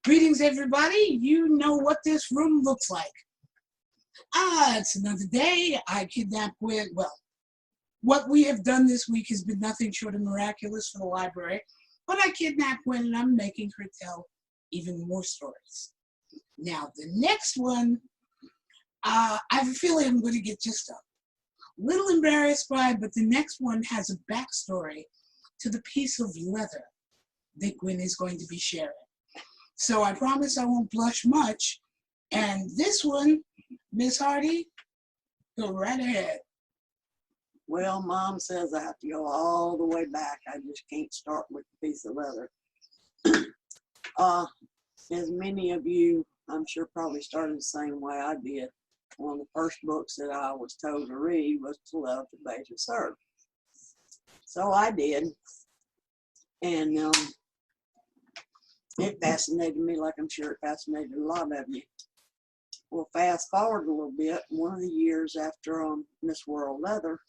Greetings, everybody. You know what this room looks like. It's another day. I kidnapped Gwen. Well, what we have done this week has been nothing short of miraculous for the library. But I kidnapped Gwen and I'm making her tell even more stories. Now, the next one, I have a feeling I'm going to get just a little embarrassed by, but the next one has a backstory to the piece of leather that Gwen is going to be sharing. So I promise I won't blush much. And this one, Miss Hardy, go right ahead. Well, Mom says I have to go all the way back. I just can't start with a piece of leather. As many of you, I'm sure, probably started the same way I did. One of the first books that I was told to read was To Love, to Bathe, to Serve. So I did. And it fascinated me like I'm sure it fascinated a lot of you. Well, fast forward a little bit, one of the years after Miss World Leather,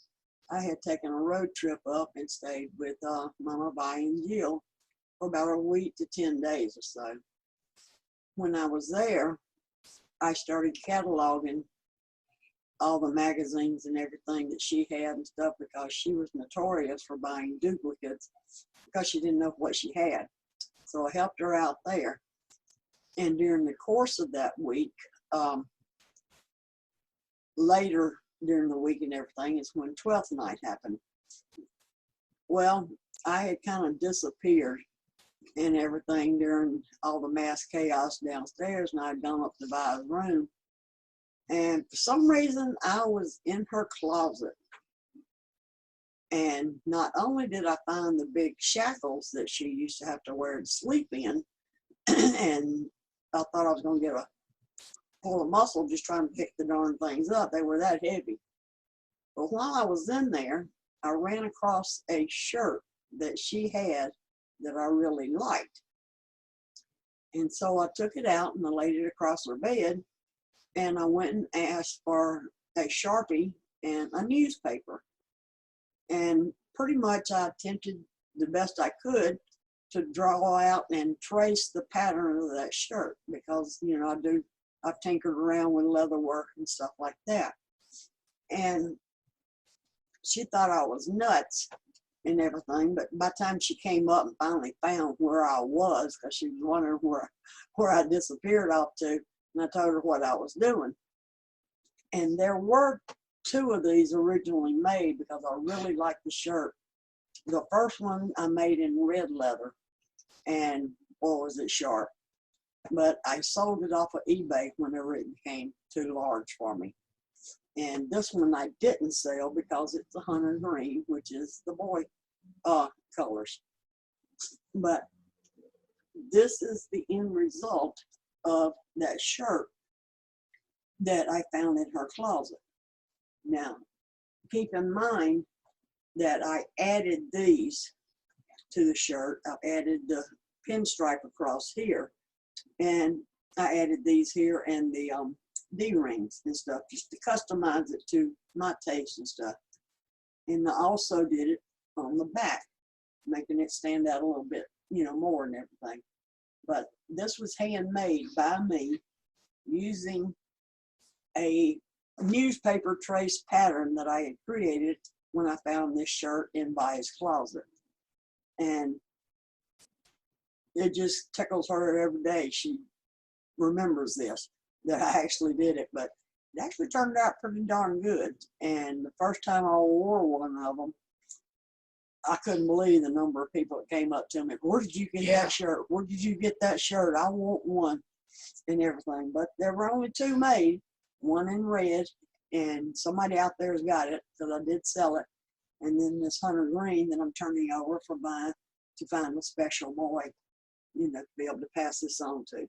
I had taken a road trip up and stayed with Mama Vi and Jill for about a week to 10 days or so. When I was there, I started cataloging all the magazines and everything that she had and stuff because she was notorious for buying duplicates because she didn't know what she had. So I helped her out there. And during the course of that week, later during the week and everything is when 12th night happened. Well, I had kind of disappeared and everything during all the mass chaos downstairs, and I had gone up to Vi's room. And for some reason, I was in her closet. And not only did I find the big shackles that she used to have to wear to sleep in, and I thought I was going to get a full of muscle just trying to pick the darn things up. They were that heavy. But while I was in there, I ran across a shirt that she had that I really liked. And so I took it out and I laid it across her bed, and I went and asked for a Sharpie and a newspaper. And pretty much I attempted the best I could to draw out and trace the pattern of that shirt because, you know, I've tinkered around with leather work and stuff like that. And she thought I was nuts and everything, but by the time she came up and finally found where I was, because she was wondering where I disappeared off to, and I told her what I was doing. And there were two of these originally made because I really liked the shirt. The first one I made in red leather, and boy was it sharp. But I sold it off of eBay whenever it became too large for me. And this one I didn't sell because it's a hunter green, which is the boy colors. But this is the end result of that shirt that I found in her closet. Now, keep in mind that I added these to the shirt. I added the pinstripe across here, and I added these here and the D-rings and stuff just to customize it to my taste and stuff. And I also did it on the back, making it stand out a little bit, you know, more and everything. But this was handmade by me using a newspaper trace pattern that I had created when I found this shirt in Vi's closet. And it just tickles her every day. She remembers this, that I actually did it, but it actually turned out pretty darn good. And the first time I wore one of them, I couldn't believe the number of people that came up to me. Where did you get that shirt? Where did you get that shirt? I want one and everything. But there were only two made, one in red, and somebody out there has got it because I did sell it. And then this hunter green that I'm turning over for mine to find a special boy, you know, to be able to pass this on to.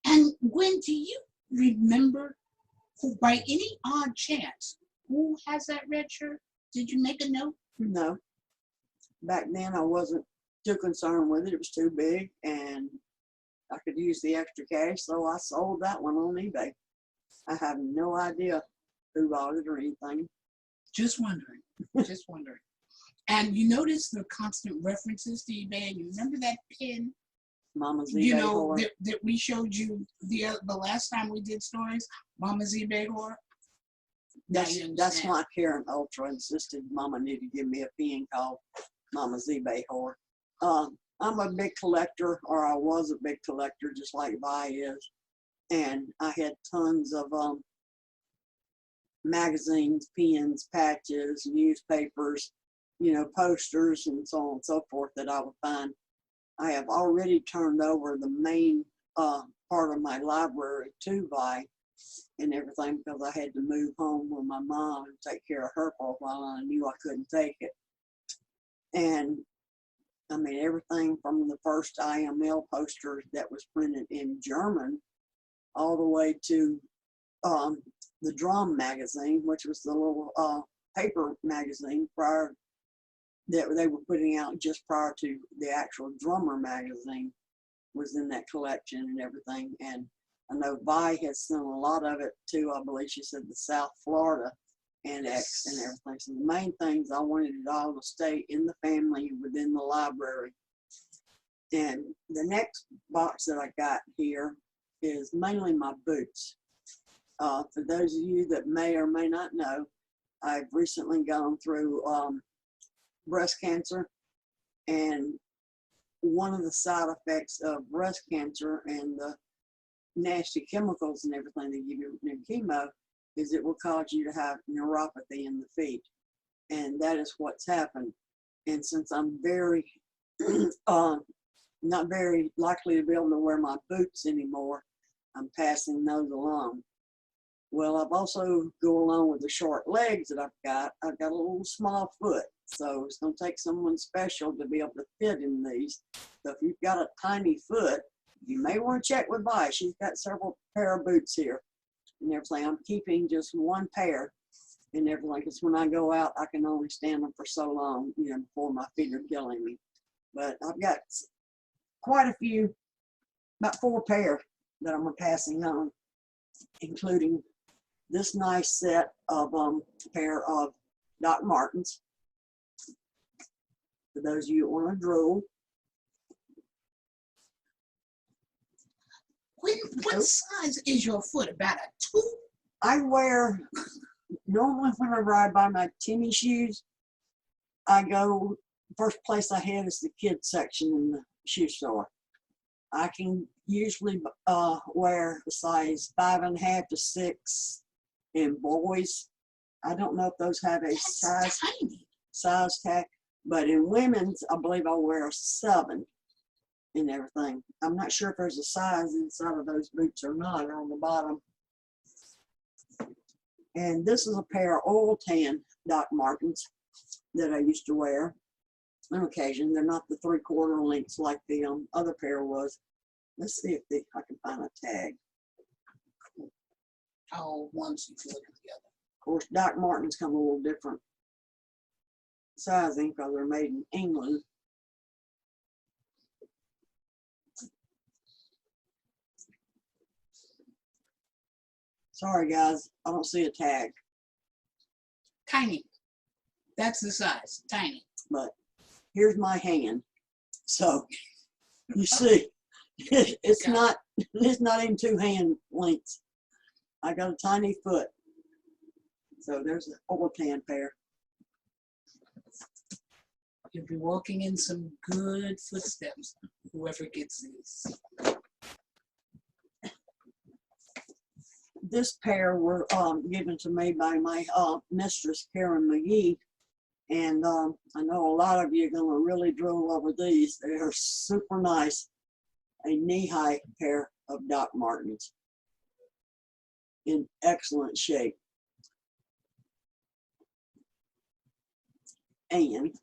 And Gwen, do you remember who, by any odd chance, who has that red shirt? Did you make a note? No. Back then I wasn't too concerned with it. It was too big and I could use the extra cash, so I sold that one on eBay. I have no idea who bought it or anything. Just wondering. Just wondering. And you notice the constant references to eBay, and you remember that pin Mama's You eBay know, whore. that we showed you the last time we did stories, Mama's eBay whore. Now you That's understand. why Karen Ultra insisted Mama need to give me a pen called Mama's eBay whore. I'm a big collector, or I was a big collector, just like Vi is. And I had tons of magazines, pens, patches, newspapers, you know, posters, and so on and so forth that I would find. I have already turned over the main part of my library to Vi and everything, because I had to move home with my mom and take care of her for a while, and I knew I couldn't take it. And I mean, everything from the first IML poster that was printed in German all the way to the Drum magazine, which was the little paper magazine prior that they were putting out just prior to the actual Drummer magazine, was in that collection and everything. And I know Vi has sent a lot of it to, I believe she said, the South Florida Annex and everything. So the main things, I wanted it all to stay in the family within the library. And the next box that I got here is mainly my boots. For those of you that may or may not know, I've recently gone through breast cancer, and one of the side effects of breast cancer and the nasty chemicals and everything they give you in chemo is it will cause you to have neuropathy in the feet, and that is what's happened. And since I'm very not very likely to be able to wear my boots anymore, I'm passing those along. Well, I've also go along with the short legs that I've got a little small foot, so it's going to take someone special to be able to fit in these. So if you've got a tiny foot, you may want to check with Vi. She's got several pair of boots here and everything. I'm keeping just one pair and everything, because when I go out, I can only stand them for so long, you know, before my feet are killing me. But I've got quite a few, about 4 pair that I'm passing on, including this nice set of pair of Doc Martens. For those of you who want to drool. What size is your foot? About a 2? I wear, normally whenever I buy my tennis shoes, I go, first place I head is the kids section in the shoe store. I can usually wear a size 5.5 to 6 in boys. I don't know if those have a size tag, but in women's, I believe I'll wear a 7 and everything. I'm not sure if there's a size inside of those boots or not, or on the bottom. And this is a pair of oil tan Doc Martens that I used to wear on occasion. They're not the 3/4 lengths like the other pair was. Let's see if I can find a tag. Oh, once you look at the other. Of course, Doc Martens come a little different sizing because they're made in England. Sorry guys, I don't see a tag. Tiny. That's the size. Tiny. But here's my hand. So you see, it's not even 2 hand lengths. I got a tiny foot. So there's an oil tan pair. You'll be walking in some good footsteps, whoever gets these. This pair were given to me by my mistress, Karen McGee. And I know a lot of you are going to really drool over these. They are super nice. A knee-high pair of Doc Martens in excellent shape. And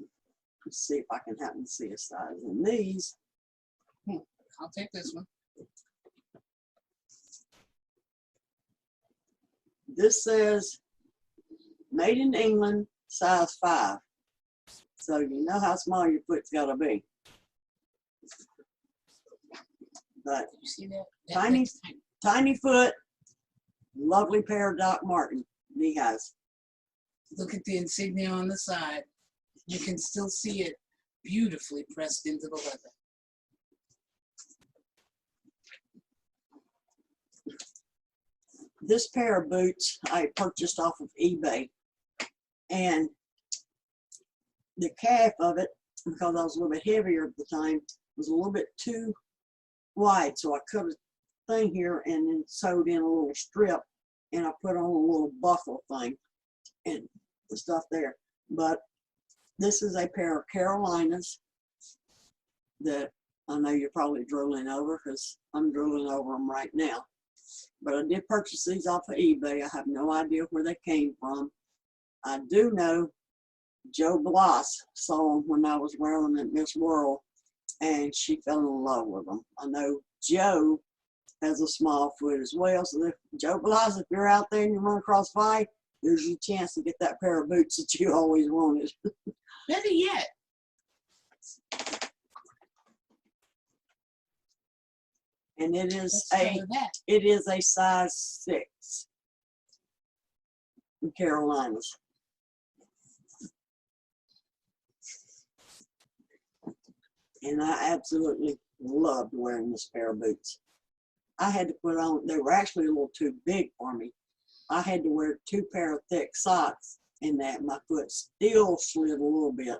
let's see if I can happen to see a size in these. I'll take this one. This says made in England, size 5. So you know how small your foot's got to be. But You see that? Tiny. Tiny foot, lovely pair of Doc Marten knee highs. Look at the insignia on the side. You can still see it beautifully pressed into the leather. This pair of boots I purchased off of eBay, and the calf of it, because I was a little bit heavier at the time, was a little bit too wide, so I cut a thing here and then sewed in a little strip, and I put on a little buckle thing and the stuff there. But this is a pair of Carolinas that I know you're probably drooling over, because I'm drooling over them right now. But I did purchase these off of eBay. I have no idea where they came from. I do know Joe Bloss saw them when I was wearing them at Miss World, and she fell in love with them. I know Joe has a small foot as well. So if, Joe Bloss, if you're out there and you run across fight, there's your chance to get that pair of boots that you always wanted. Better yet, And it is let's try that. it is a size 6 in Carolinas. And I absolutely loved wearing this pair of boots. I had to put on, they were actually a little too big for me. I had to wear 2 pair of thick socks in that. My foot still slid a little bit.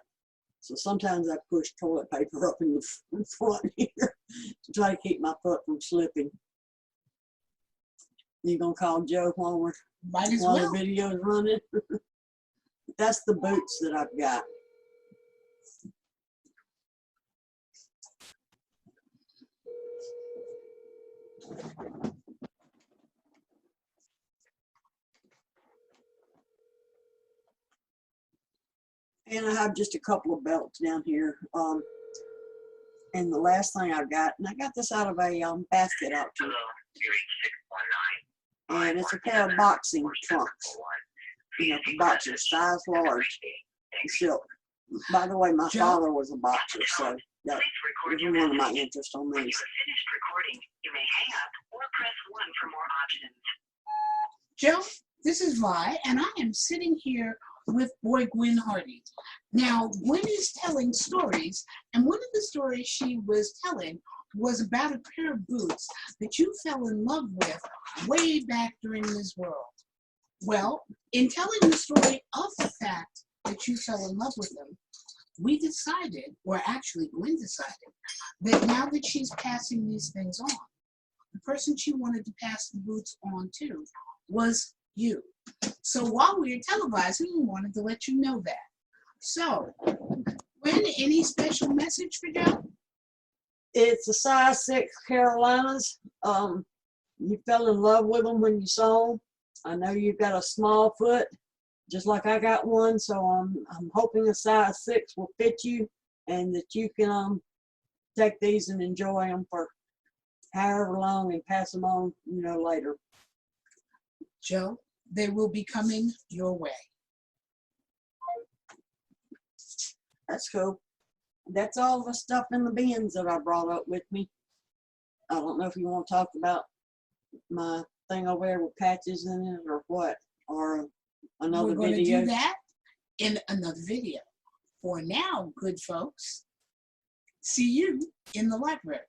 So sometimes I push toilet paper up in the front here to try to keep my foot from slipping. You gonna call Joe while Might as the well. video is running? That's the boots that I've got. And I have just a couple of belts down here. And the last thing I got, and I got this out of a basket auction. And it's a pair of boxing trunks. You know, for boxing, size large, silk. By the way, my father was a boxer, so that is one of my interests on these. Joe, this is Vi, and I am sitting here with boy Gwen Hardy. Now, Gwen is telling stories, and one of the stories she was telling was about a pair of boots that you fell in love with way back during this world. Well, in telling the story of the fact that you fell in love with them, we decided, or actually Gwen decided, that now that she's passing these things on, the person she wanted to pass the boots on to was you. So while we were televising, we wanted to let you know that. So, Gwen, any special message for Joe? It's a size 6 Carolinas. You fell in love with them when you saw them. I know you've got a small foot, just like I got one, so I'm hoping a size 6 will fit you, and that you can take these and enjoy them for however long and pass them on, you know, later. Joe, they will be coming your way. That's cool. That's all the stuff in the bins that I brought up with me. I don't know if you want to talk about my thing over there with patches in it or what, or another video. We're going to do that in another video. For now, good folks, see you in the library.